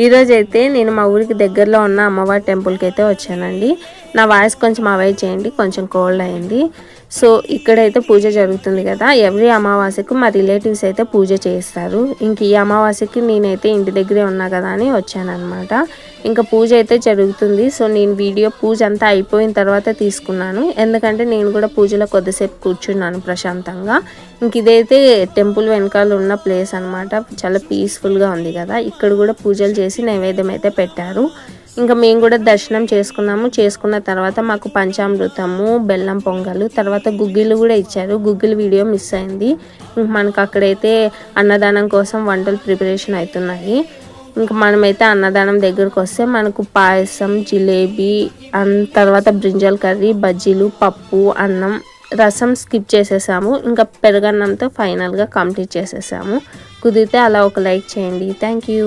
ఈరోజు అయితే నేను మా ఊరికి దగ్గరలో ఉన్న అమ్మవారి టెంపుల్కి అయితే వచ్చానండి. నా వాయిస్ కొంచెం అవాయిడ్ చేయండి, కొంచెం కోల్డ్ అయింది. సో ఇక్కడైతే పూజ జరుగుతుంది కదా, ఎవ్రీ అమావాస్యకు మా రిలేటివ్స్ అయితే పూజ చేస్తారు. ఇంక ఈ అమావాస్యకి నేనైతే ఇంటి దగ్గరే ఉన్నా కదా అని వచ్చానమాట. ఇంకా పూజ అయితే జరుగుతుంది. సో నేను వీడియో పూజ అంతా అయిపోయిన తర్వాత తీసుకున్నాను, ఎందుకంటే నేను కూడా పూజలో కొద్దిసేపు కూర్చున్నాను ప్రశాంతంగా. ఇంక ఇదైతే టెంపుల్ వెనకాల ఉన్న ప్లేస్ అనమాట. చాలా పీస్ఫుల్గా ఉంది కదా. ఇక్కడ కూడా పూజలు చేసి నైవేద్యం అయితే పెట్టారు. ఇంకా మేము కూడా దర్శనం చేసుకున్నాము. చేసుకున్న తర్వాత మాకు పంచామృతము, బెల్లం పొంగలు, తర్వాత గుగ్గిళ్ళు కూడా ఇచ్చారు. గుగ్గిళ్ళు వీడియో మిస్ అయింది. మనకు అక్కడైతే అన్నదానం కోసం వంటలు ప్రిపరేషన్ అవుతున్నాయి. ఇంకా మనమైతే అన్నదానం దగ్గరకు వస్తే మనకు పాయసం, జిలేబీ, తర్వాత బ్రింజల్ కర్రీ, బజ్జీలు, పప్పు, అన్నం, రసం స్కిప్ చేసేసాము. ఇంకా పెరుగన్నంతో ఫైనల్గా కంప్లీట్ చేసేసాము. కుదిరితే అలా ఒక లైక్ చేయండి. Thank you.